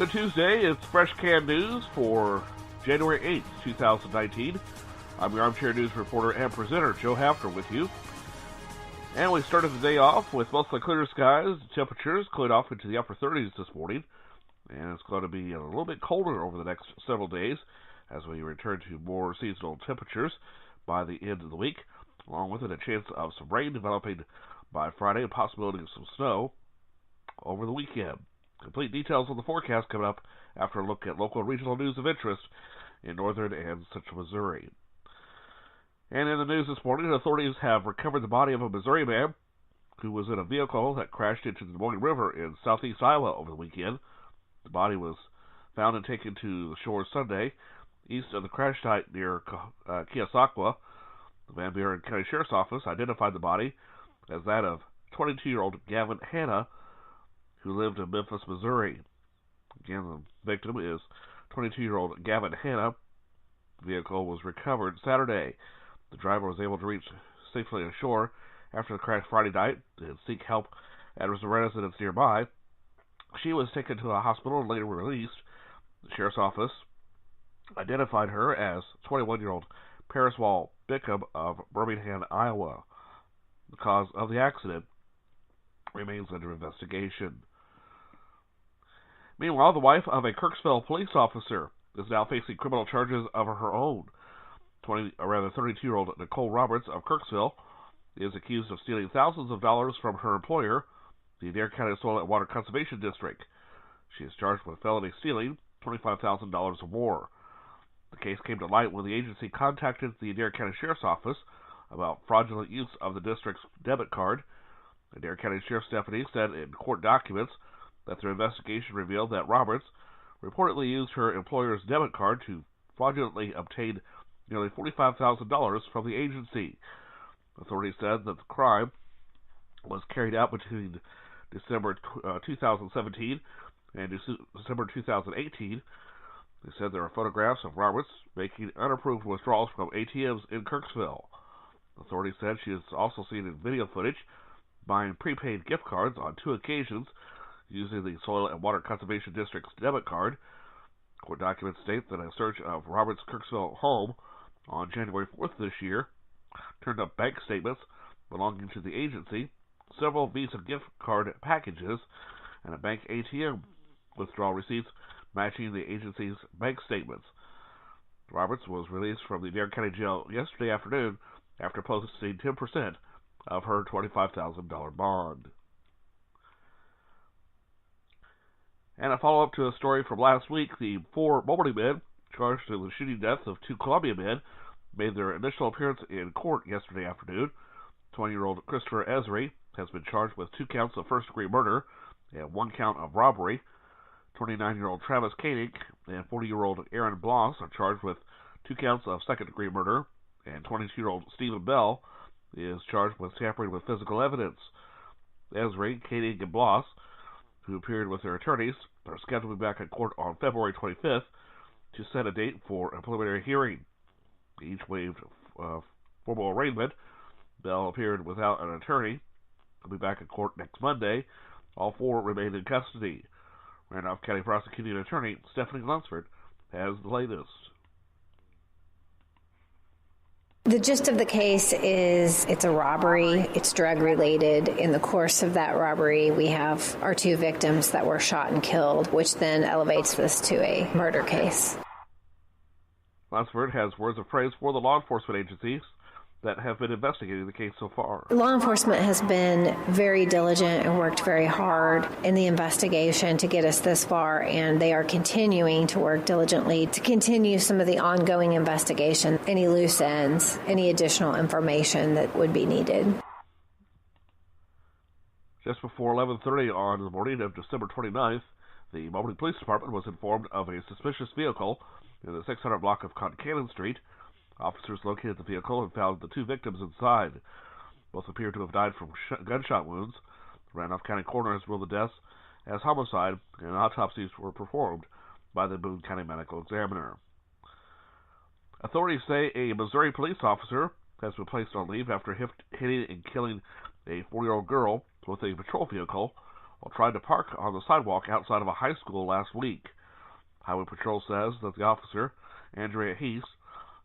Good Tuesday. It's Fresh Can News for January 8th, 2019. I'm your Armchair News reporter and presenter, Joe Hafner, with you. And we started the day off with mostly clear skies. Temperatures cooled off into the upper 30s this morning. And it's going to be a little bit colder over the next several days as we return to more seasonal temperatures by the end of the week, along with a chance of some rain developing by Friday and possibility of some snow over the weekend. Complete details on the forecast coming up after a look at local and regional news of interest in northern and central Missouri. And in the news this morning, authorities have recovered the body of a Missouri man who was in a vehicle that crashed into the Des Moines River in southeast Iowa over the weekend. The body was found and taken to the shore Sunday, east of the crash site near Keosauqua. The Van Buren County Sheriff's Office identified the body as that of 22-year-old Gavin Hanna, who lived in Memphis, Missouri. Again, the victim is 22-year-old Gavin Hanna. The vehicle was recovered Saturday. The driver was able to reach safely ashore after the crash Friday night and seek help at a residence nearby. She was taken to a hospital and later released. The Sheriff's Office identified her as 21-year-old Paris Wall Bickham of Birmingham, Iowa. The cause of the accident remains under investigation. Meanwhile, the wife of a Kirksville police officer is now facing criminal charges of her own. 32-year-old Nicole Roberts of Kirksville is accused of stealing thousands of dollars from her employer, the Adair County Soil and Water Conservation District. She is charged with felony stealing $25,000 or more. The case came to light when the agency contacted the Adair County Sheriff's Office about fraudulent use of the district's debit card. Adair County Sheriff's deputies said in court documents that their investigation revealed that Roberts reportedly used her employer's debit card to fraudulently obtain nearly $45,000 from the agency. Authorities said that the crime was carried out between December 2017 and December 2018. They said there are photographs of Roberts making unapproved withdrawals from ATMs in Kirksville. Authorities said she is also seen in video footage buying prepaid gift cards on 2 occasions using the Soil and Water Conservation District's debit card. Court documents state that a search of Roberts' Kirksville home on January 4th this year turned up bank statements belonging to the agency, several Visa gift card packages, and a bank ATM withdrawal receipts matching the agency's bank statements. Roberts was released from the Adair County Jail yesterday afternoon after posting 10% of her $25,000 bond. And a follow-up to a story from last week, the 4 Moberly men charged in the shooting deaths of 2 Columbia men made their initial appearance in court yesterday afternoon. 20-year-old Christopher Esri has been charged with 2 counts of first-degree murder and 1 count of robbery. 29-year-old Travis Koenig and 40-year-old Aaron Bloss are charged with 2 counts of second-degree murder, and 22-year-old Stephen Bell is charged with tampering with physical evidence. Esri, Koenig, and Bloss, who appeared with their attorneys, are scheduled to be back in court on February 25th to set a date for a preliminary hearing. Each waived formal arraignment. Bell appeared without an attorney. He'll be back in court next Monday. All 4 remain in custody. Randolph County Prosecuting Attorney Stephanie Lunsford has the latest. The gist of the case is it's a robbery. It's drug-related. In the course of that robbery, we have our 2 victims that were shot and killed, which then elevates this to a murder case. Lunsford has words of praise for the law enforcement agencies that have been investigating the case so far. Law enforcement has been very diligent and worked very hard in the investigation to get us this far, and they are continuing to work diligently to continue some of the ongoing investigation, any loose ends, any additional information that would be needed. Just before 11:30 on the morning of December 29th, the Moberly Police Department was informed of a suspicious vehicle in the 600 block of Concannon Street. Officers located the vehicle and found the 2 victims inside. Both appear to have died from gunshot wounds. The Randolph County coroner has ruled the deaths as homicide, and autopsies were performed by the Boone County Medical Examiner. Authorities say a Missouri police officer has been placed on leave after hitting and killing a 4-year-old girl with a patrol vehicle while trying to park on the sidewalk outside of a high school last week. Highway Patrol says that the officer, Andrea Heath,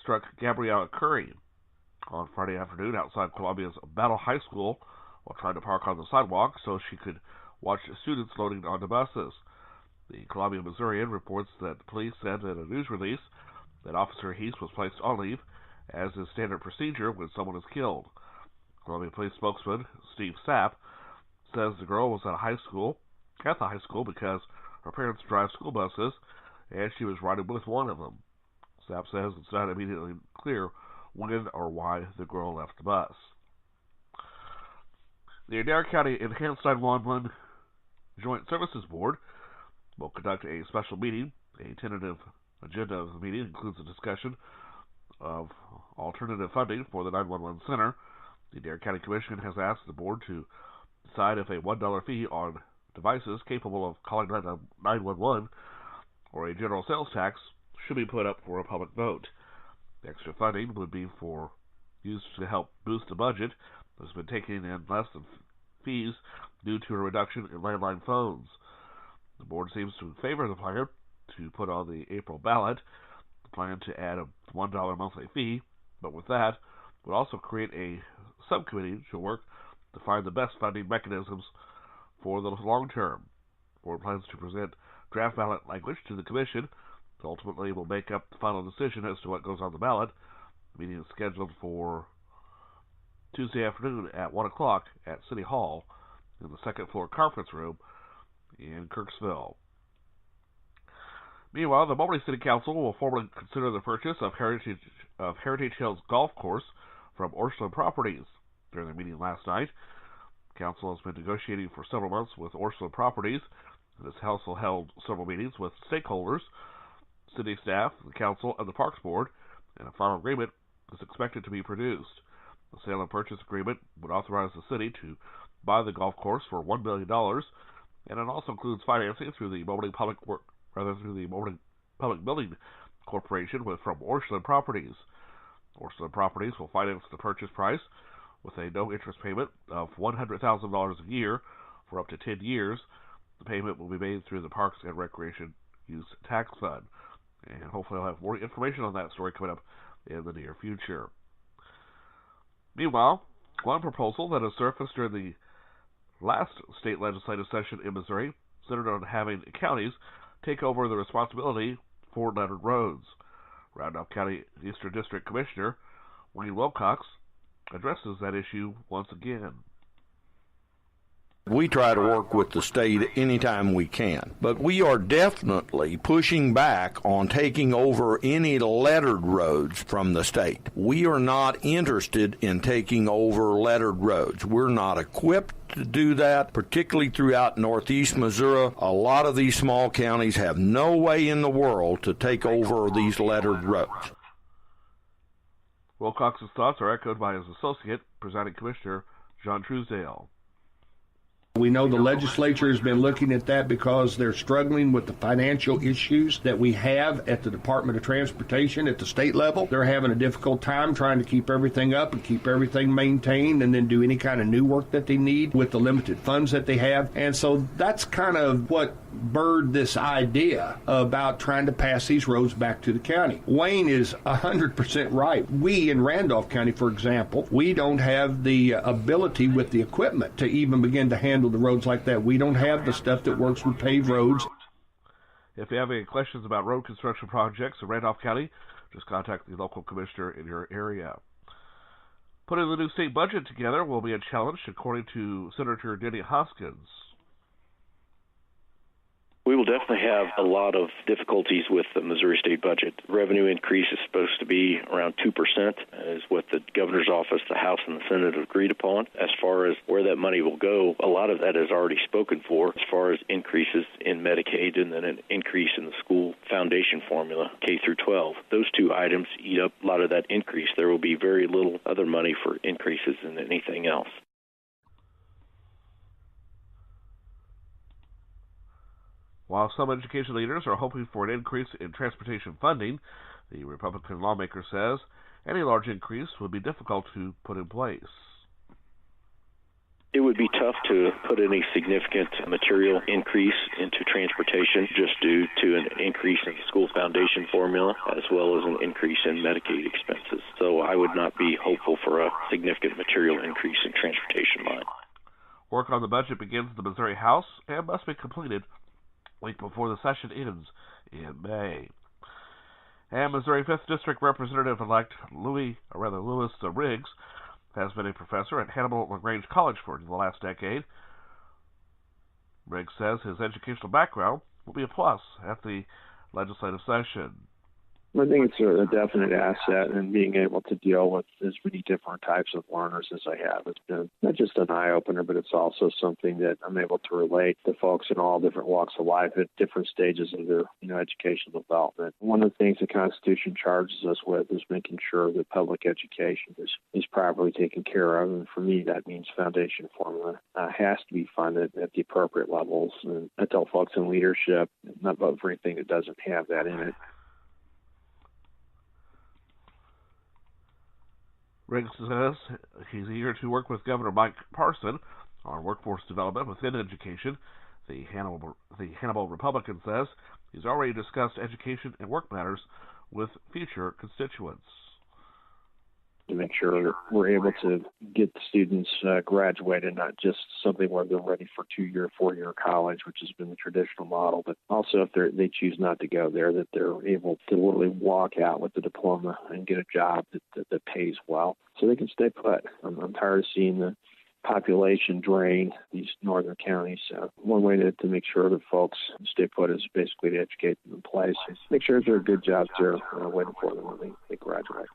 struck Gabriella Curry on Friday afternoon outside Columbia's Battle High School while trying to park on the sidewalk so she could watch students loading onto buses. The Columbia Missourian reports that the police said in a news release that Officer Heath was placed on leave, as is standard procedure when someone is killed. Columbia Police spokesman Steve Sapp says the girl was at the high school because her parents drive school buses and she was riding with one of them. Sapp says it's not immediately clear when or why the girl left the bus. The Adair County Enhanced 911 Joint Services Board will conduct a special meeting. A tentative agenda of the meeting includes a discussion of alternative funding for the 911 Center. The Adair County Commission has asked the board to decide if a $1 fee on devices capable of calling 911 or a general sales tax should be put up for a public vote. The extra funding would be used to help boost the budget that has been taking in less than fees due to a reduction in landline phones. The board seems to favor the plan to put on the April ballot. The plan to add a $1 monthly fee, but with that would also create a subcommittee to work to find the best funding mechanisms for the long term. The board plans to present draft ballot language to the commission. Ultimately will make up the final decision as to what goes on the ballot. The meeting is scheduled for Tuesday afternoon at 1 o'clock at City Hall in the second floor conference room in Kirksville. Meanwhile, the Moberly City Council will formally consider the purchase of Heritage Hills Golf Course from Orscheln Properties. During their meeting last night, the council has been negotiating for several months with Orscheln Properties, and this council held several meetings with stakeholders, city staff, the council, and the Parks Board, and a final agreement is expected to be produced. The sale and purchase agreement would authorize the city to buy the golf course for $1 million, and it also includes financing through the Moberly Public Building Corporation from Orscheln Properties. Orscheln Properties will finance the purchase price with a no-interest payment of $100,000 a year for up to 10 years. The payment will be made through the Parks and Recreation Use Tax Fund. And hopefully I'll have more information on that story coming up in the near future. Meanwhile, one proposal that has surfaced during the last state legislative session in Missouri centered on having counties take over the responsibility for lettered roads. Randolph County Eastern District Commissioner Wayne Wilcox addresses that issue once again. We try to work with the state anytime we can, but we are definitely pushing back on taking over any lettered roads from the state. We are not interested in taking over lettered roads. We're not equipped to do that, particularly throughout northeast Missouri. A lot of these small counties have no way in the world to take over these lettered roads. Wilcox's thoughts are echoed by his associate, presiding commissioner John Truesdale. We know the legislature has been looking at that because they're struggling with the financial issues that we have at the Department of Transportation at the state level. They're having a difficult time trying to keep everything up and keep everything maintained and then do any kind of new work that they need with the limited funds that they have. And so that's kind of what birthed this idea about trying to pass these roads back to the county. Wayne is 100% right. We in Randolph County, for example, we don't have the ability with the equipment to even begin to handle the roads like that. We don't have the stuff that works with paved roads. If you have any questions about road construction projects in Randolph County, just contact the local commissioner in your area. Putting the new state budget together will be a challenge, according to Senator Denny Hoskins. We will definitely have a lot of difficulties with the Missouri state budget. Revenue increase is supposed to be around 2%, is what the governor's office, the House, and the Senate have agreed upon. As far as where that money will go, a lot of that is already spoken for, as far as increases in Medicaid and then an increase in the school foundation formula, K through 12. Those two items eat up a lot of that increase. There will be very little other money for increases in anything else. While some education leaders are hoping for an increase in transportation funding, the Republican lawmaker says any large increase would be difficult to put in place. It would be tough to put any significant material increase into transportation just due to an increase in the school foundation formula as well as an increase in Medicaid expenses. So I would not be hopeful for a significant material increase in transportation line. Work on the budget begins in the Missouri House and must be completed a week before the session ends in May. And Missouri 5th District Representative-elect Louis Riggs has been a professor at Hannibal LaGrange College for the last decade. Riggs says his educational background will be a plus at the legislative session. I think it's a definite asset in being able to deal with as many different types of learners as I have. It's been not just an eye-opener, but it's also something that I'm able to relate to folks in all different walks of life at different stages of their educational development. One of the things the Constitution charges us with is making sure that public education is properly taken care of. And for me, that means foundation formula has to be funded at the appropriate levels. And I tell folks in leadership, not vote for anything that doesn't have that in it. Riggs says he's eager to work with Governor Mike Parson on workforce development within education. The Hannibal Republican says he's already discussed education and work matters with future constituents. To make sure that we're able to get the students graduated, not just something where they're ready for 2-year, 4-year college, which has been the traditional model, but also if they choose not to go there, that they're able to literally walk out with the diploma and get a job that pays well so they can stay put. I'm tired of seeing the population drain these northern counties. One way to make sure that folks stay put is basically to educate them in place. Make sure there are good jobs there waiting for them when they graduate.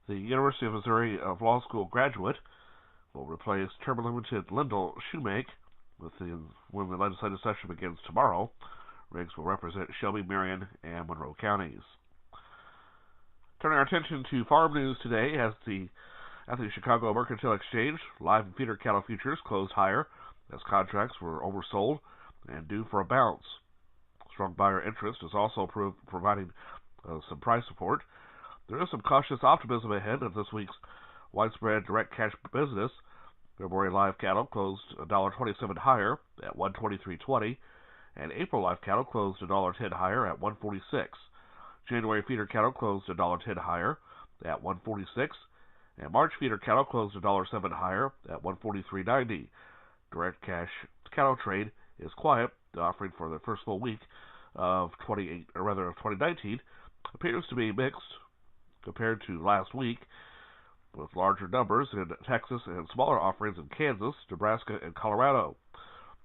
The University of Missouri of Law School graduate will replace term-limited Lyndall Shoemake when the legislative session begins tomorrow. Riggs will represent Shelby, Marion, and Monroe counties. Turning our attention to farm news today, at the Chicago Mercantile Exchange, live and feeder cattle futures closed higher as contracts were oversold and due for a bounce. Strong buyer interest is also providing some price support. There is some cautious optimism ahead of this week's widespread direct cash business. February live cattle closed $1.27 higher at $123.20, and April live cattle closed $1.10 higher at $146. January feeder cattle closed $1.10 higher at $146, and March feeder cattle closed $1.07 higher at $143.90. Direct cash cattle trade is quiet. The offering for the first full week of 2019 appears to be mixed compared to last week, with larger numbers in Texas and smaller offerings in Kansas, Nebraska, and Colorado.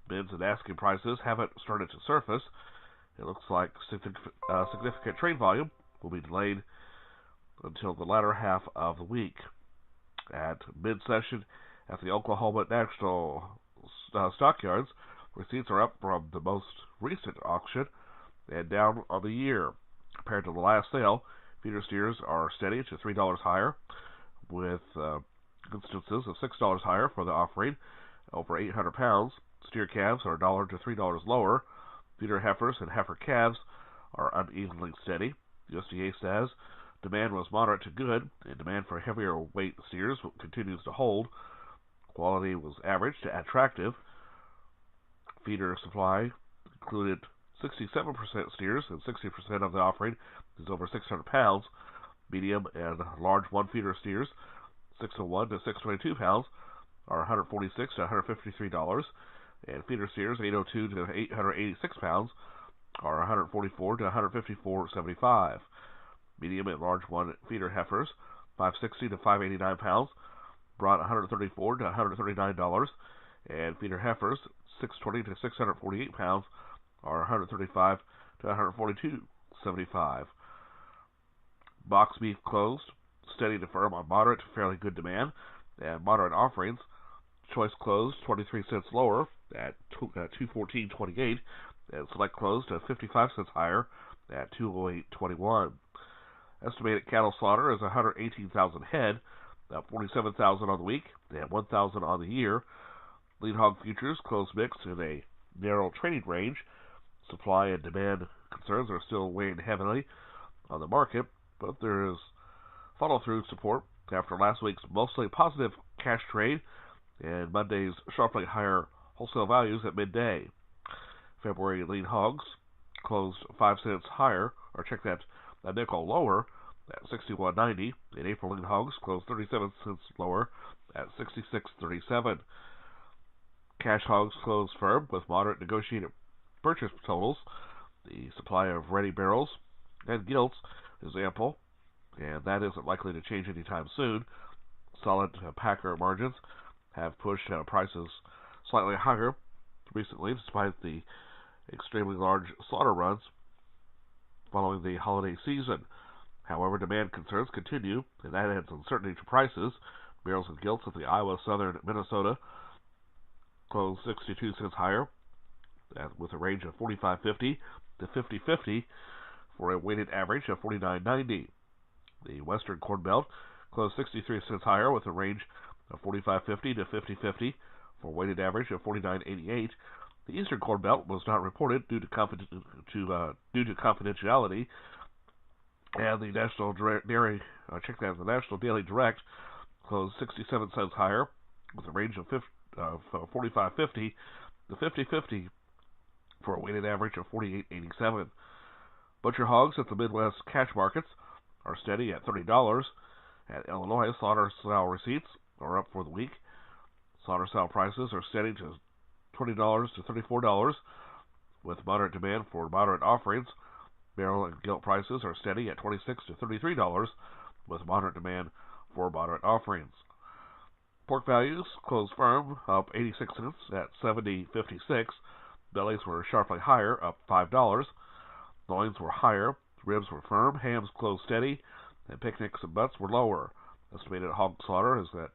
Bids and asking prices haven't started to surface. It looks like significant trade volume will be delayed until the latter half of the week. At mid-session at the Oklahoma National Stockyards, receipts are up from the most recent auction and down on the year. Compared to the last sale, feeder steers are steady to $3 higher, with instances of $6 higher for the offering over 800 pounds. Steer calves are $1 to $3 lower. Feeder heifers and heifer calves are unevenly steady. USDA says demand was moderate to good, and demand for heavier weight steers continues to hold. Quality was average to attractive. Feeder supply included 67% steers, and 60% of the offering is over 600 pounds. Medium and large one-feeder steers, 601 to 622 pounds, are $146 to $153, and feeder steers, 802 to 886 pounds, are $144 to $154.75. Medium and large one-feeder heifers, 560 to 589 pounds, brought $134 to $139, and feeder heifers, 620 to 648 pounds, are $135 to $142.75. Box beef closed steady to firm on moderate to fairly good demand and moderate offerings. Choice closed 23 cents lower at $214.28, and select closed at 55 cents higher at $208.21. Estimated cattle slaughter is 118,000 head, up 47,000 on the week and 1,000 on the year. Lean hog futures closed mixed in a narrow trading range. Supply and demand concerns are still weighing heavily on the market, but there is follow-through support after last week's mostly positive cash trade and Monday's sharply higher wholesale values at midday. February lean hogs closed 5 cents higher, or check that, a nickel lower at 61.90. And April lean hogs closed 37 cents lower at 66.37. Cash hogs closed firm with moderate negotiated purchase totals. The supply of ready barrels and gilts is ample, and that isn't likely to change anytime soon. Solid packer margins have pushed prices slightly higher recently, despite the extremely large slaughter runs following the holiday season. However, demand concerns continue, and that adds uncertainty to prices. Barrels and gilts at the Iowa, Southern Minnesota closed 62 cents higher, with a range of 45.50 to 50.50 for a weighted average of 49.90. The Western Corn Belt closed 63 cents higher, with a range of 45.50 to 50.50 for a weighted average of 49.88. The Eastern Corn Belt was not reported due to confidentiality, and the National the National Daily Direct closed 67 cents higher, with a range of 45.50 to 50.50 for a weighted average of 48.87. Butcher hogs at the Midwest cash markets are steady at $30. At Illinois, slaughter sow receipts are up for the week. Slaughter sow prices are steady to $20 to $34, with moderate demand for moderate offerings. Barrel and gilt prices are steady at $26 to $33, with moderate demand for moderate offerings. Pork values closed firm, up 86 cents at $70.56. Bellies were sharply higher, up $5. Loins were higher, ribs were firm, hams closed steady, and picnics and butts were lower. Estimated hog slaughter is at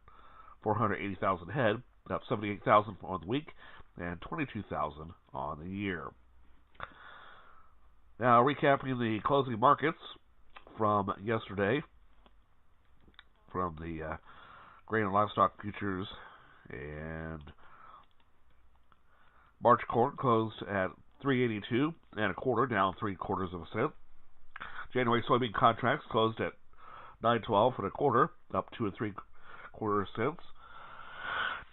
480,000 head, up 78,000 on the week and 22,000 on the year. Now, recapping the closing markets from yesterday, from the grain and livestock futures, and March corn closed at $3.82 and a quarter, down 3/4 of a cent. January soybean contracts closed at $9.12 and a quarter, up 2 3/4 cents.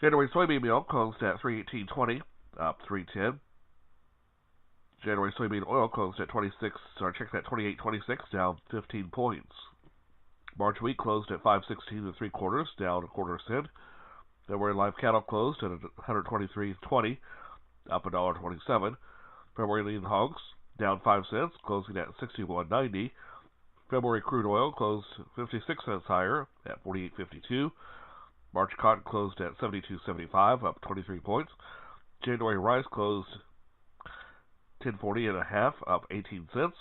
January soybean meal closed at $3.1820, up 3.10. January soybean oil closed at 28.26, down 15 points. March wheat closed at $5.16 3/4, down 1/4 cent. February live cattle closed at $123.20, up $1.27. February lean hogs down 5 cents, closing at $61.90. February crude oil closed 56 cents higher at $48.52. March cotton closed at $72.75, up 23 points. January rice closed $10.40 and a half, up 18 cents.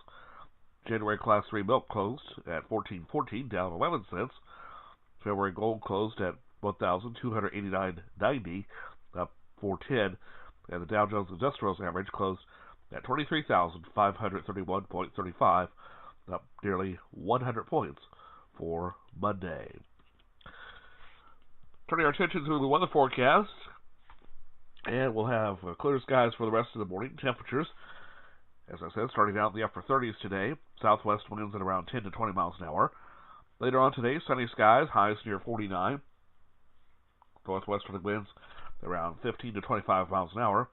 January class 3 milk closed at $14.14, down 11 cents. February gold closed at $1,289.90, up 4.10, and the Dow Jones Industrials average closed at 23,531.35, up nearly 100 points for Monday. Turning our attention to the weather forecast, and we'll have clear skies for the rest of the morning. Temperatures, as I said, starting out in the upper 30s today. Southwest winds at around 10 to 20 miles an hour. Later on today, sunny skies, highs near 49. Northwesterly winds around 15 to 25 miles an hour.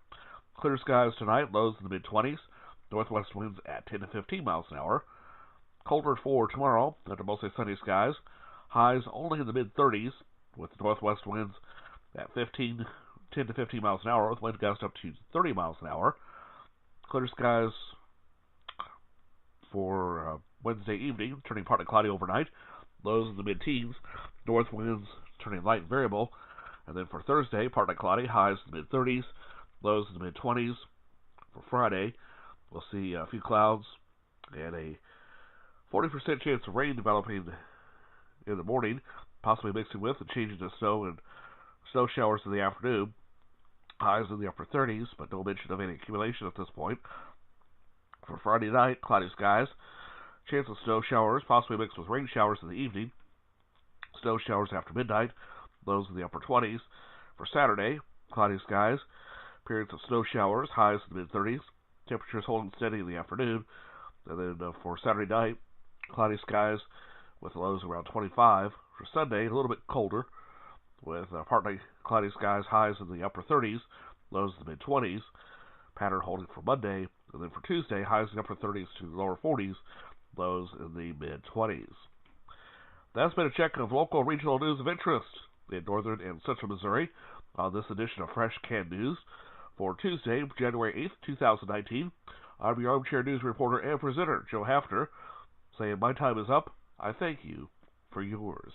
Clear skies tonight, lows in the mid-20s. Northwest winds at 10 to 15 miles an hour. Colder for tomorrow, under mostly sunny skies. Highs only in the mid-30s, with northwest winds at 10 to 15 miles an hour, with wind gusts up to 30 miles an hour. Clear skies for Wednesday evening, turning partly cloudy overnight. Lows in the mid-teens. North winds turning light and variable. And then for Thursday, partly cloudy, highs in the mid-30s, lows in the mid-20s. For Friday, we'll see a few clouds and a 40% chance of rain developing in the morning, possibly mixing with and changing to snow and snow showers in the afternoon. Highs in the upper 30s, but no mention of any accumulation at this point. For Friday night, cloudy skies, chance of snow showers, possibly mixed with rain showers in the evening. Snow showers after midnight, lows in the upper 20s. For Saturday, cloudy skies, periods of snow showers, highs in the mid-30s. Temperatures holding steady in the afternoon. And then for Saturday night, cloudy skies with lows around 25. For Sunday, a little bit colder. with partly cloudy skies, highs in the upper 30s, lows in the mid-20s. Pattern holding for Monday, and then for Tuesday, highs in the upper 30s to lower 40s, lows in the mid-20s. That's been a check of local regional news of interest in northern and central Missouri on this edition of Fresh Canned News for Tuesday, January 8th, 2019. I'm your armchair news reporter and presenter, Joe Hafner, saying my time is up. I thank you for yours.